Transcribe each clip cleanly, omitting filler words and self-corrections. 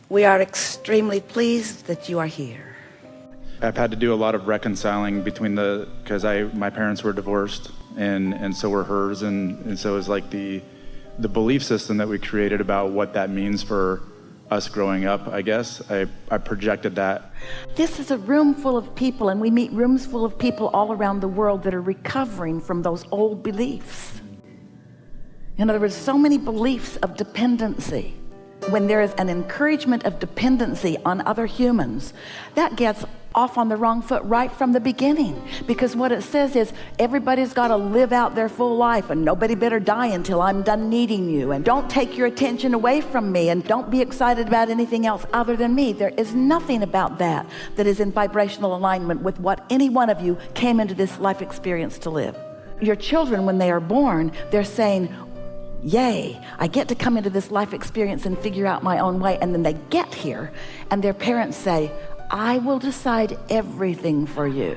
We are extremely pleased that you are here. I've had to do a lot of reconciling between because my parents were divorced and so were hers, and so it's like the belief system that we created about what that means for us growing up, I guess. I projected that. This is a room full of people, and we meet rooms full of people all around the world that are recovering from those old beliefs. In other words, so many beliefs of dependency. When there is an encouragement of dependency on other humans, that gets off on the wrong foot right from the beginning, because what it says is everybody's got to live out their full life, and nobody better die until I'm done needing you, and don't take your attention away from me, and don't be excited about anything else other than me. There is nothing about that is in vibrational alignment with what any one of you came into this life experience to live. Your children, when they are born, they're saying, yay, I get to come into this life experience and figure out my own way. And then they get here and their parents say, I will decide everything for you.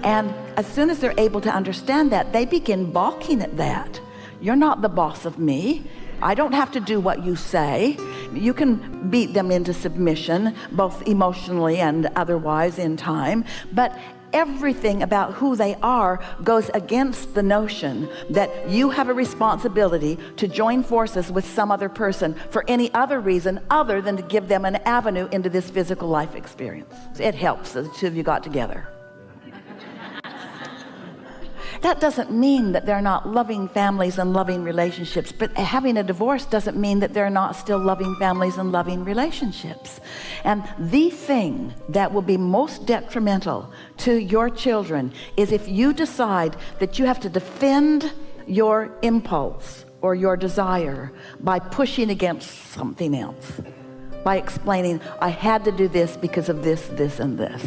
And as soon as they're able to understand that, they begin balking at that. You're not the boss of me. I don't have to do what you say. You can beat them into submission, both emotionally and otherwise in time, but everything about who they are goes against the notion that you have a responsibility to join forces with some other person for any other reason other than to give them an avenue into this physical life experience. It helps that the two of you got together. That doesn't mean that they're not loving families and loving relationships, but having a divorce doesn't mean that they're not still loving families and loving relationships. And the thing that will be most detrimental to your children is if you decide that you have to defend your impulse or your desire by pushing against something else, by explaining, I had to do this because of this, this, and this.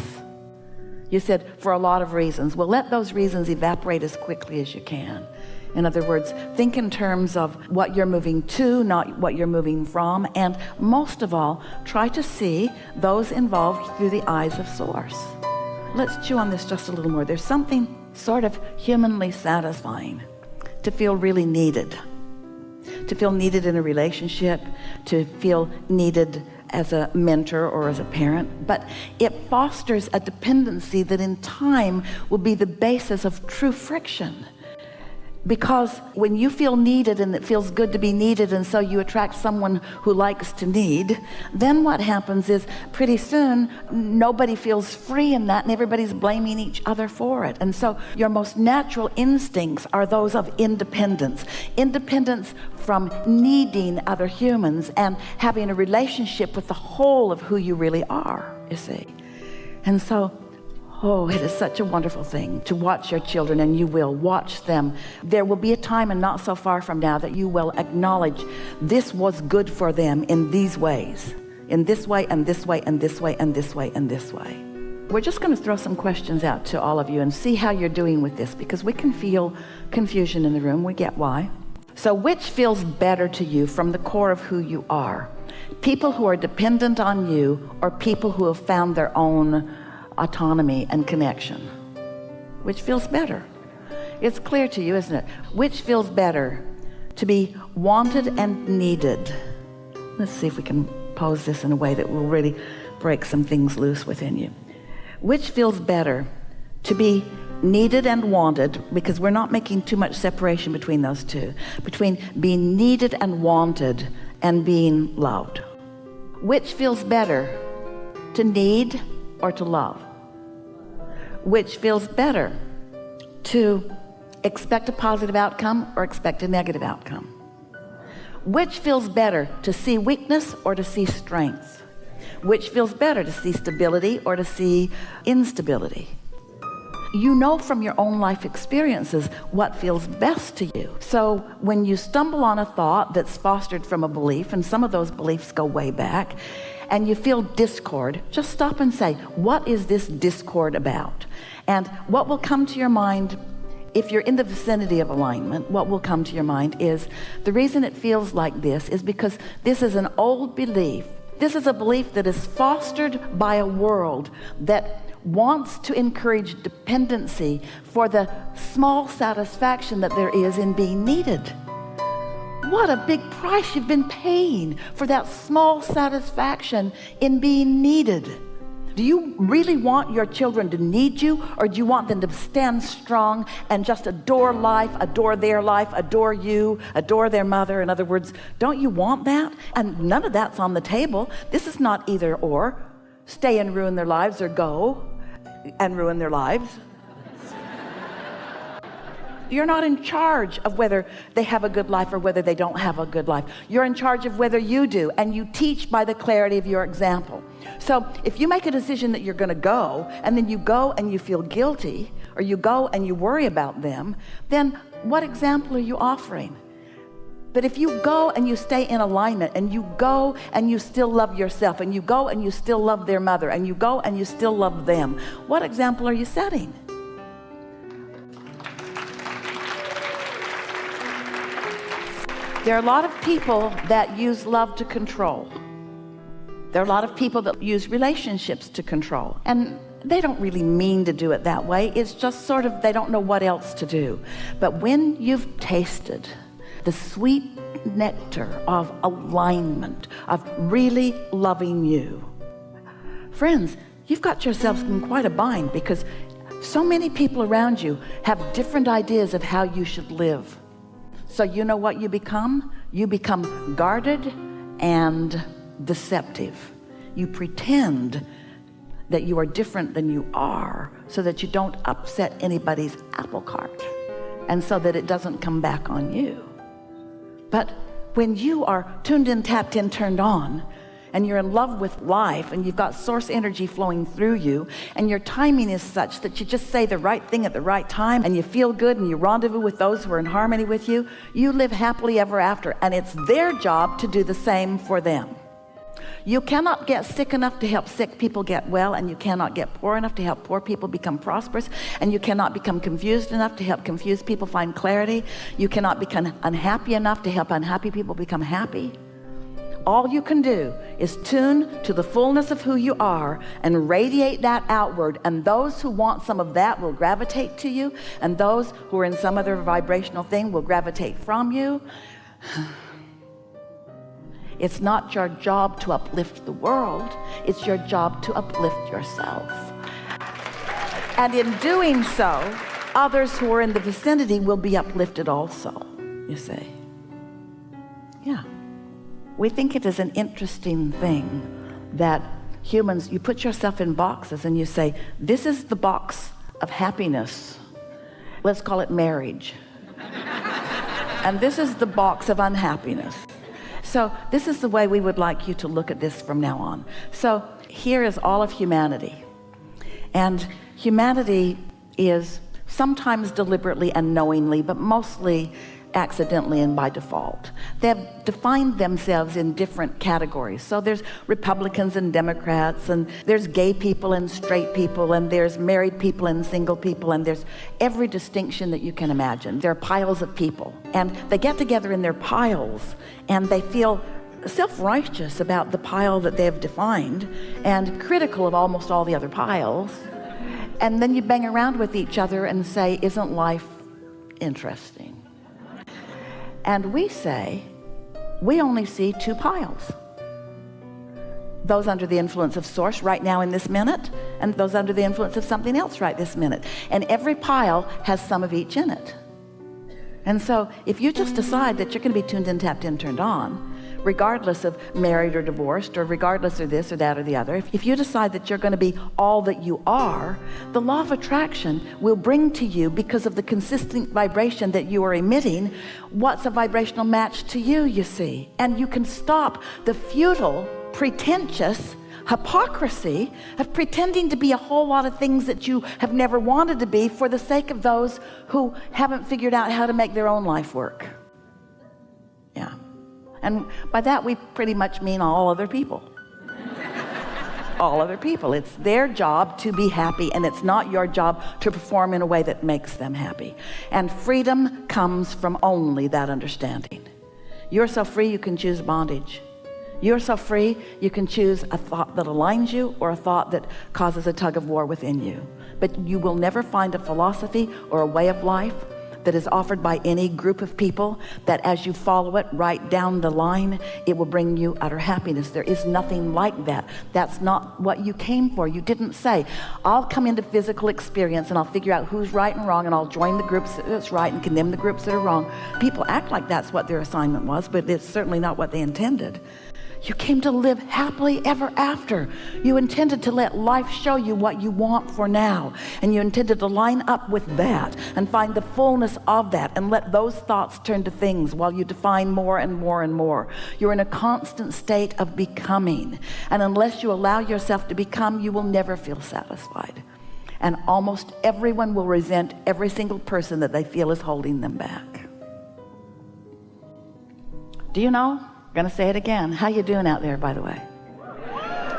You said, for a lot of reasons. Well, let those reasons evaporate as quickly as you can. In other words, think in terms of what you're moving to, not what you're moving from. And most of all, try to see those involved through the eyes of Source. Let's chew on this just a little more. There's something sort of humanly satisfying to feel really needed. To feel needed in a relationship, to feel needed as a mentor or as a parent, but it fosters a dependency that in time will be the basis of true friction. Because when you feel needed and it feels good to be needed, and so you attract someone who likes to need, then what happens is pretty soon nobody feels free in that and everybody's blaming each other for it. And so your most natural instincts are those of independence. Independence from needing other humans and having a relationship with the whole of who you really are, you see. And so oh, it is such a wonderful thing to watch your children, and you will watch them. There will be a time, and not so far from now, that you will acknowledge this was good for them in these ways, in this way, and this way, and this way, and this way, and this way. We're just going to throw some questions out to all of you and see how you're doing with this, because we can feel confusion in the room. We get why. So which feels better to you from the core of who you are? People who are dependent on you, or people who have found their own autonomy and connection? Which feels better? It's clear to you, isn't it? Which feels better? To be wanted and needed. Let's see if we can pose this in a way that will really break some things loose within you. Which feels better? To be needed and wanted, because we're not making too much separation between those two, between being needed and wanted and being loved. Which feels better? To need or to love? Which feels better? To expect a positive outcome or expect a negative outcome? Which feels better? To see weakness or to see strength? Which feels better? To see stability or to see instability? You know from your own life experiences what feels best to you. So when you stumble on a thought that's fostered from a belief, and some of those beliefs go way back, and you feel discord, just stop and say, what is this discord about? And what will come to your mind, if you're in the vicinity of alignment, what will come to your mind is, the reason it feels like this is because this is an old belief. This is a belief that is fostered by a world that wants to encourage dependency for the small satisfaction that there is in being needed. what a big price you've been paying for that small satisfaction in being needed. Do you really want your children to need you, or do you want them to stand strong and just adore life, adore their life, adore you, adore their mother? In other words, don't you want that? And none of that's on the table. This is not either or. Stay and ruin their lives, or go and ruin their lives. You're not in charge of whether they have a good life or whether they don't have a good life. You're in charge of whether you do, and you teach by the clarity of your example. So if you make a decision that you're going to go, and then you go and you feel guilty, or you go and you worry about them, then what example are you offering? But if you go and you stay in alignment, and you go and you still love yourself, and you go and you still love their mother, and you go and you still love them, what example are you setting? There are a lot of people that use love to control. There are a lot of people that use relationships to control. And they don't really mean to do it that way. It's just sort of, they don't know what else to do. But when you've tasted the sweet nectar of alignment, of really loving you, friends, you've got yourselves in quite a bind, because so many people around you have different ideas of how you should live. So you know what you become? You become guarded and deceptive. You pretend that you are different than you are, so that you don't upset anybody's apple cart, and so that it doesn't come back on you. But when you are tuned in, tapped in, turned on, and you're in love with life, and you've got source energy flowing through you, and your timing is such that you just say the right thing at the right time, and you feel good, and you rendezvous with those who are in harmony with you, you live happily ever after, and it's their job to do the same for them. You cannot get sick enough to help sick people get well, and you cannot get poor enough to help poor people become prosperous, and you cannot become confused enough to help confused people find clarity. You cannot become unhappy enough to help unhappy people become happy. All you can do is tune to the fullness of who you are and radiate that outward, and those who want some of that will gravitate to you, and those who are in some other vibrational thing will gravitate from you. It's not your job to uplift the world, it's your job to uplift yourself. And in doing so, others who are in the vicinity will be uplifted also, you see. Yeah. We think it is an interesting thing that humans, you put yourself in boxes and you say, this is the box of happiness. Let's call it marriage. And this is the box of unhappiness. So this is the way we would like you to look at this from now on. So here is all of humanity. And humanity is sometimes deliberately and knowingly, but mostly accidentally and by default. They've defined themselves in different categories. So there's Republicans and Democrats, and there's gay people and straight people, and there's married people and single people, and there's every distinction that you can imagine. There are piles of people, and they get together in their piles, and they feel self-righteous about the pile that they've defined and critical of almost all the other piles. And then you bang around with each other and say, isn't life interesting? And we say, we only see two piles. Those under the influence of source right now in this minute, and those under the influence of something else right this minute. And every pile has some of each in it. And so if you just decide that you're going to be tuned in, tapped in, turned on, regardless of married or divorced, or regardless of this or that or the other, if you decide that you're going to be all that you are, the law of attraction will bring to you, because of the consistent vibration that you are emitting, what's a vibrational match to you, you see. And you can stop the futile, pretentious hypocrisy of pretending to be a whole lot of things that you have never wanted to be for the sake of those who haven't figured out how to make their own life work. Yeah. And by that we pretty much mean all other people. All other people. It's their job to be happy, and it's not your job to perform in a way that makes them happy. And freedom comes from only that understanding. You're so free you can choose bondage. You're so free you can choose a thought that aligns you, or a thought that causes a tug of war within you. But you will never find a philosophy or a way of life that is offered by any group of people, that as you follow it right down the line, it will bring you utter happiness. There is nothing like that. That's not what you came for. You didn't say, I'll come into physical experience and I'll figure out who's right and wrong, and I'll join the groups that's right and condemn the groups that are wrong. People act like that's what their assignment was, but it's certainly not what they intended. You came to live happily ever after. You intended to let life show you what you want for now. And you intended to line up with that and find the fullness of that and let those thoughts turn to things while you define more and more and more. You're in a constant state of becoming. And unless you allow yourself to become, you will never feel satisfied. And almost everyone will resent every single person that they feel is holding them back. Do you know? I'm going to say it again. How you doing out there, by the way?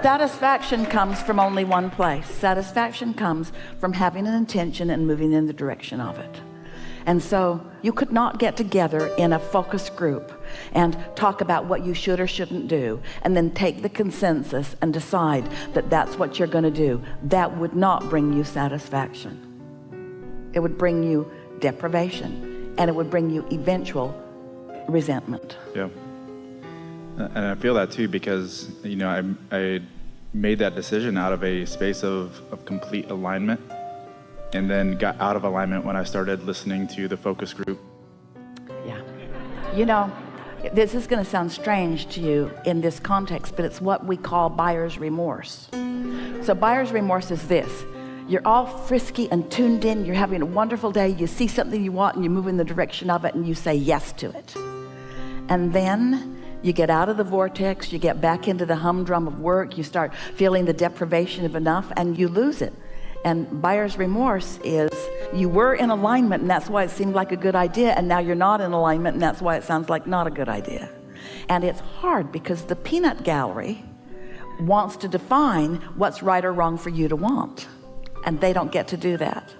Satisfaction comes from only one place. Satisfaction comes from having an intention and moving in the direction of it. And so you could not get together in a focus group and talk about what you should or shouldn't do and then take the consensus and decide that that's what you're going to do. That would not bring you satisfaction. It would bring you deprivation, and it would bring you eventual resentment. Yeah. And I feel that too, because, you know, I made that decision out of a space of complete alignment, and then got out of alignment when I started listening to the focus group. Yeah. You know, this is going to sound strange to you in this context, but it's what we call buyer's remorse. So buyer's remorse is this. You're all frisky and tuned in. You're having a wonderful day. You see something you want and you move in the direction of it and you say yes to it. And then you get out of the vortex, you get back into the humdrum of work, you start feeling the deprivation of enough, and you lose it. And buyer's remorse is you were in alignment and that's why it seemed like a good idea, and now you're not in alignment and that's why it sounds like not a good idea. And it's hard because the peanut gallery wants to define what's right or wrong for you to want, and they don't get to do that.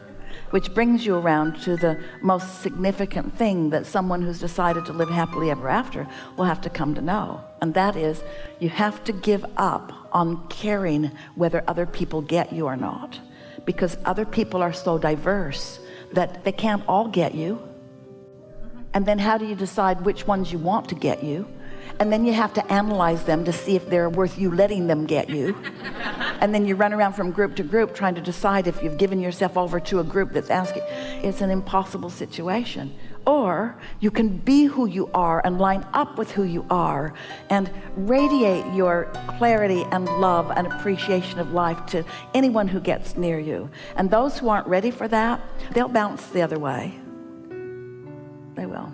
Which brings you around to the most significant thing that someone who's decided to live happily ever after will have to come to know. And that is, you have to give up on caring whether other people get you or not. Because other people are so diverse that they can't all get you. And then how do you decide which ones you want to get you? And then you have to analyze them to see if they're worth you letting them get you. And then you run around from group to group trying to decide if you've given yourself over to a group that's asking. It's an impossible situation. Or you can be who you are and line up with who you are and radiate your clarity and love and appreciation of life to anyone who gets near you. And those who aren't ready for that, they'll bounce the other way. They will.